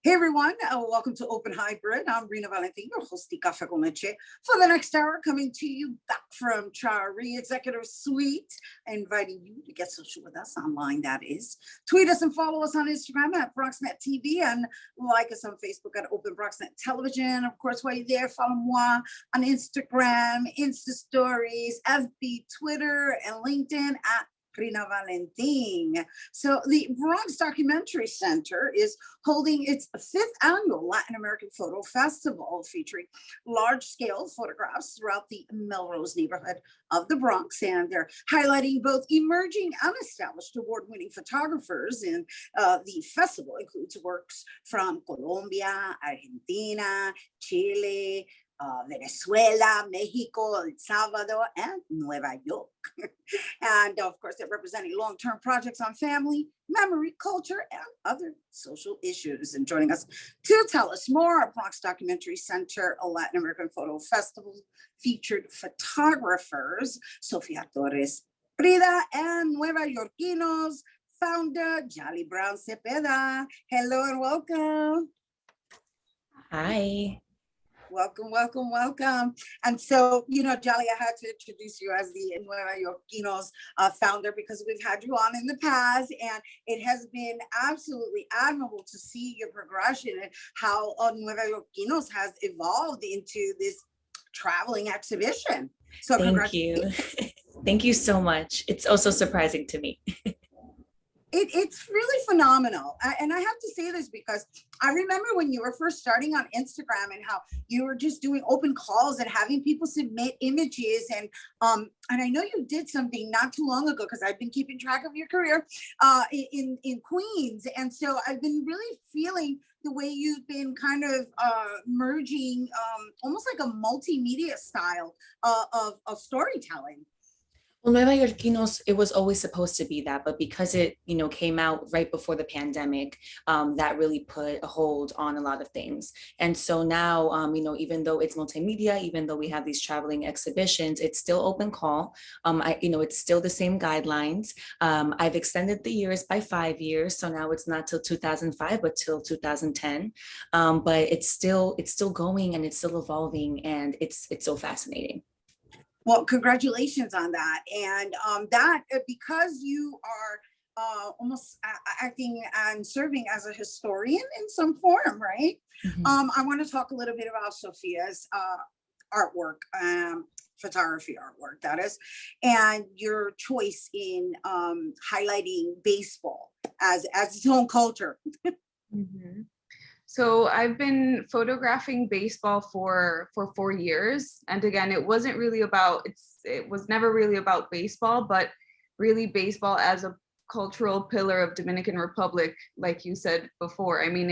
Hey everyone, welcome to Open Hybrid. I'm Rhina, your host Café con Leche. For the next hour, coming to you back from Chari Executive Suite, inviting you to get social with us online, that is. Tweet us and follow us on Instagram at BronxNet TV and like us on Facebook at Open BronxNet Television. Of course, while you're there, follow moi on Instagram, Insta Stories, FB, Twitter, and LinkedIn at Rhina Valentin. So the Bronx Documentary Center is holding its 5th annual Latin American Photo Festival, featuring large-scale photographs throughout the Melrose neighborhood of the Bronx, and they're highlighting both emerging and established award-winning photographers. And the festival includes works from Colombia, Argentina, Chile, Venezuela, Mexico, El Salvador, and Nueva York. And of course, they're representing long-term projects on family, memory, culture, and other social issues. And joining us to tell us more, our Bronx Documentary Center, a Latin American Photo Festival featured photographers, Sofìa, Torres, Prida, and Nueva Yorkinos founder, Djali Brown-Cepeda. Hello and welcome. Hi. Welcome, welcome, welcome. And so, Djali, I had to introduce you as the Nueva Yorkinos founder because we've had you on in the past, and it has been absolutely admirable to see your progression and how Nueva Yorkinos has evolved into this traveling exhibition. So thank you. Thank you so much. It's also surprising to me. It's really phenomenal. And I have to say this because I remember when you were first starting on Instagram and how you were just doing open calls and having people submit images. And I know you did something not too long ago because I've been keeping track of your career in Queens. And so I've been really feeling the way you've been kind of merging almost like a multimedia style of storytelling. Well, Nueva Yorkinos, it was always supposed to be that, but because it, came out right before the pandemic, that really put a hold on a lot of things. And so now, even though it's multimedia, even though we have these traveling exhibitions, it's still open call. It's still the same guidelines. I've extended the years by 5 years, so now it's not till 2005, but till 2010. But it's still going and it's still evolving, and it's so fascinating. Well, congratulations on that. And that, because you are almost acting and serving as a historian in some form, right? Mm-hmm. I want to talk a little bit about Sofìa's artwork, photography artwork, that is, and your choice in highlighting baseball as its own culture. Mm-hmm. So I've been photographing baseball for 4 years. And again, it was never really about baseball, but really baseball as a cultural pillar of Dominican Republic, like you said before. I mean,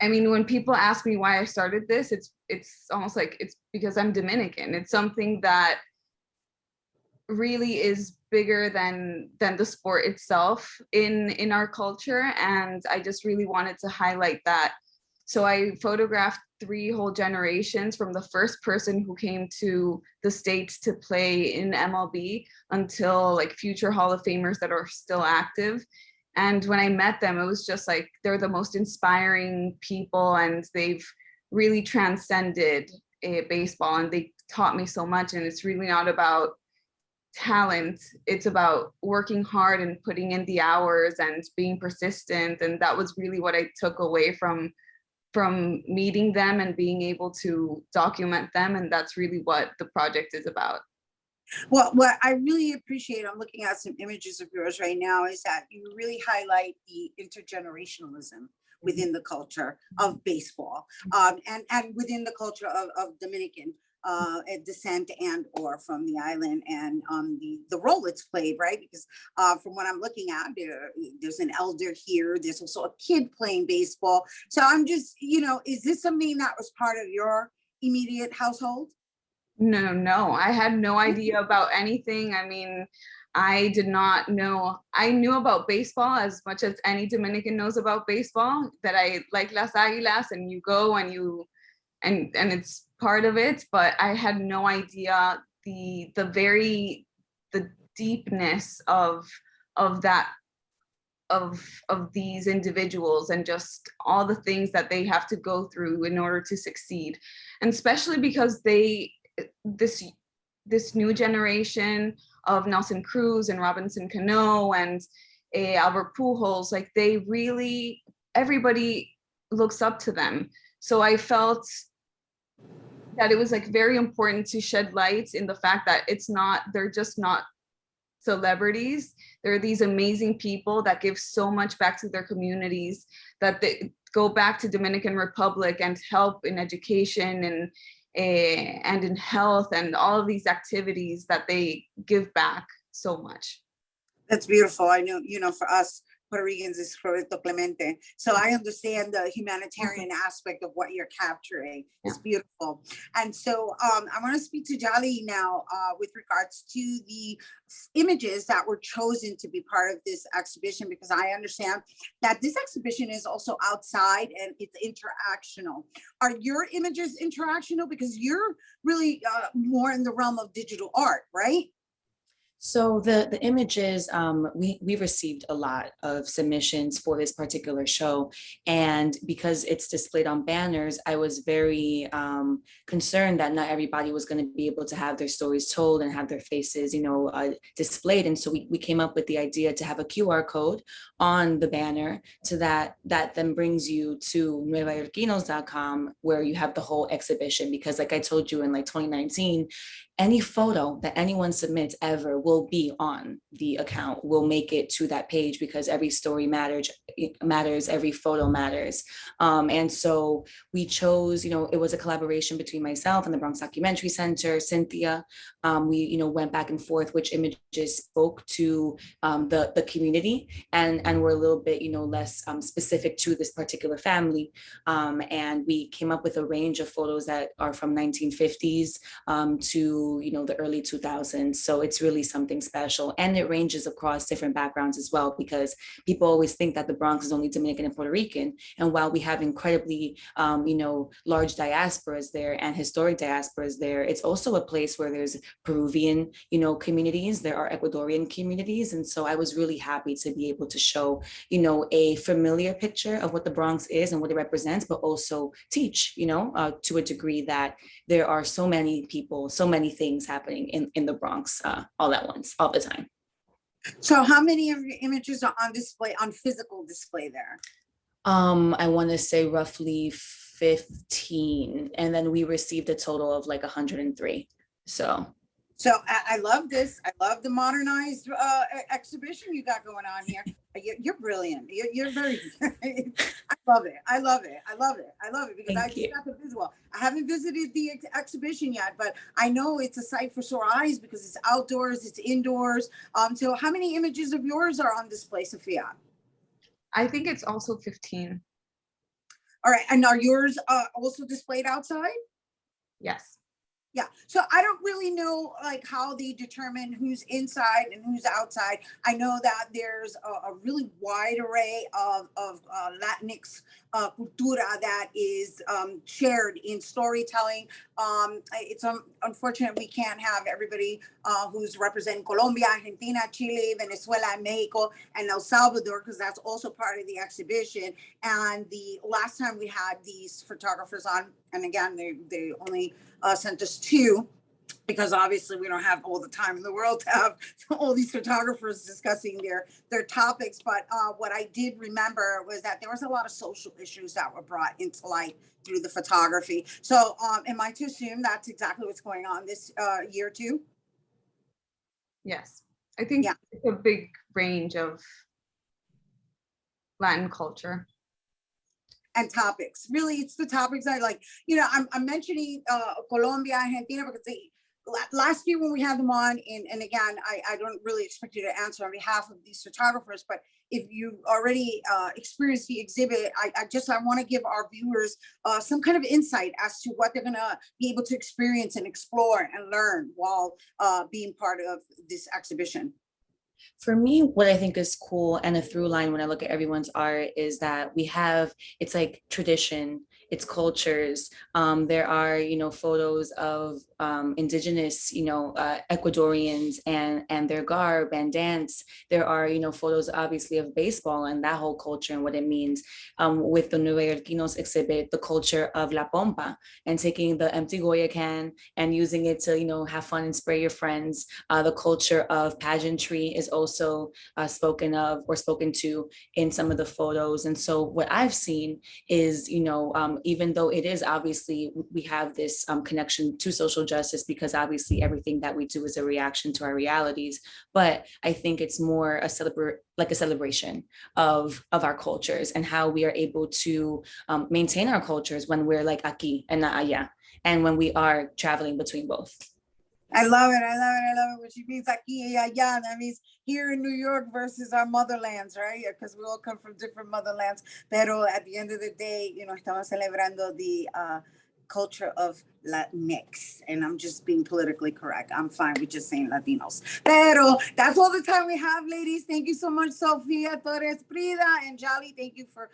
when people ask me why I started this, it's almost like it's because I'm Dominican. It's something that really is bigger than the sport itself in our culture, and I just really wanted to highlight that. So I photographed 3 whole generations, from the first person who came to the States to play in MLB until like future Hall of Famers that are still active. And when I met them, it was just like they're the most inspiring people, and they've really transcended baseball, and they taught me so much. And it's really not about talent, it's about working hard and putting in the hours and being persistent. And that was really what I took away from meeting them and being able to document them. And that's really what the project is about. Well, what I really appreciate, I'm looking at some images of yours right now, is that you really highlight the intergenerationalism within the culture of baseball, and within the culture of Dominican descent and or from the island, and the role it's played, right? Because from what I'm looking at, there's an elder here, there's also a kid playing baseball. So I'm just, is this something that was part of your immediate household? No, I had no idea about anything. I mean, I did not know. I knew about baseball as much as any Dominican knows about baseball, that I like Las Águilas, and you go and you and it's part of it, but I had no idea the deepness of that of these individuals and just all the things that they have to go through in order to succeed. And especially because this new generation of Nelson Cruz and Robinson Cano and Albert Pujols, like they really, everybody looks up to them. So I felt that it was like very important to shed light in the fact that they're just not celebrities. They're these amazing people that give so much back to their communities, that they go back to Dominican Republic and help in education and in health and all of these activities that they give back so much. That's beautiful. I know, for us Puerto Ricans is Proyecto Clemente. So I understand the humanitarian aspect of what you're capturing. It's beautiful. And so I want to speak to Djali now with regards to the images that were chosen to be part of this exhibition, because I understand that this exhibition is also outside and it's interactional. Are your images interactional? Because you're really more in the realm of digital art, right? So the images, we received a lot of submissions for this particular show. And because it's displayed on banners, I was very concerned that not everybody was going to be able to have their stories told and have their faces, displayed. And so we came up with the idea to have a QR code on the banner, so that then brings you to nuevayorquinos.com, where you have the whole exhibition. Because like I told you in like 2019, any photo that anyone submits ever will be on the account, will make it to that page, because every story matters, every photo matters. And so we chose, it was a collaboration between myself and the Bronx Documentary Center, Cynthia. We, went back and forth which images spoke to the community and were a little bit, less specific to this particular family. And we came up with a range of photos that are from 1950s to the early 2000s. So it's really something special, and it ranges across different backgrounds as well, because people always think that the Bronx is only Dominican and Puerto Rican. And while we have incredibly large diasporas there and historic diasporas there, it's also a place where there's Peruvian communities, there are Ecuadorian communities. And so I was really happy to be able to show a familiar picture of what the Bronx is and what it represents, but also teach to a degree that there are so many people, so many things happening in the Bronx all at once, all the time. So how many of your images are on display, on physical display there? I want to say roughly 15, and then we received a total of like 103. So I love this. I love the modernized exhibition you got going on here. You're brilliant. You're very, I love it. I love it. I love it. I love it because I just got the visual. I haven't visited the exhibition yet, but I know it's a sight for sore eyes because it's outdoors, it's indoors. So how many images of yours are on display, Sofìa? I think it's also 15. All right. And are yours also displayed outside? Yes. Yeah, so I don't really know like how they determine who's inside and who's outside. I know that there's a really wide array of Latinx cultura that is shared in storytelling. It's unfortunate we can't have everybody who's representing Colombia, Argentina, Chile, Venezuela, and Mexico, and El Salvador, because that's also part of the exhibition. And the last time we had these photographers on, and again, they only sent us 2, because obviously we don't have all the time in the world to have all these photographers discussing their topics. But what I did remember was that there was a lot of social issues that were brought into light through the photography. So am I to assume that's exactly what's going on this year too? Yes, I think it's a big range of Latin culture. And topics. Really, it's the topics I like. I'm mentioning Colombia, Argentina, because last year when we had them on, and again, I don't really expect you to answer on behalf of these photographers, but if you already experienced the exhibit, I want to give our viewers some kind of insight as to what they're going to be able to experience and explore and learn while being part of this exhibition. For me, what I think is cool and a through line when I look at everyone's art is that it's like tradition, its cultures. There are, photos of indigenous, Ecuadorians and their garb and dance. There are, photos obviously of baseball and that whole culture and what it means. With the Nuevayorquinos exhibit, the culture of La Pompa and taking the empty Goya can and using it to, have fun and spray your friends. The culture of pageantry is also spoken of or spoken to in some of the photos. And so what I've seen is, even though it is obviously, we have this connection to social justice because obviously everything that we do is a reaction to our realities, but I think it's more a celebration of our cultures and how we are able to maintain our cultures when we're like aquí and not allá, and when we are traveling between both. I love it. I love it. I love it. What she means aquí y allá. That means here in New York versus our motherlands, right? Because we all come from different motherlands. Pero at the end of the day, estamos celebrando the culture of Latinx. And I'm just being politically correct. I'm fine with just saying Latinos. Pero that's all the time we have, ladies. Thank you so much, Sofìa, Torres, Prida, and Djali. Thank you for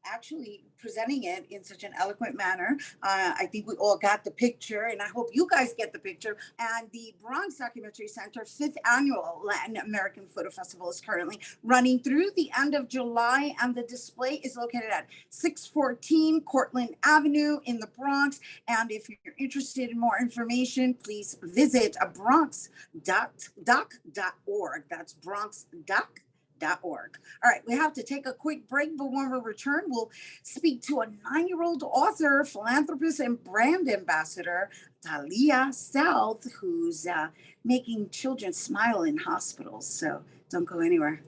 actually presenting it in such an eloquent manner. I think we all got the picture, and I hope you guys get the picture. And the Bronx Documentary Center 5th Annual Latin American Photo Festival is currently running through the end of July, and the display is located at 614 Cortlandt Avenue in the Bronx. And if you're interested in more information, please visit bronx.doc.org. That's bronx.doc.org. All right, we have to take a quick break, but when we return, we'll speak to a 9-year-old author, philanthropist, and brand ambassador, Talia South, who's making children smile in hospitals. So don't go anywhere.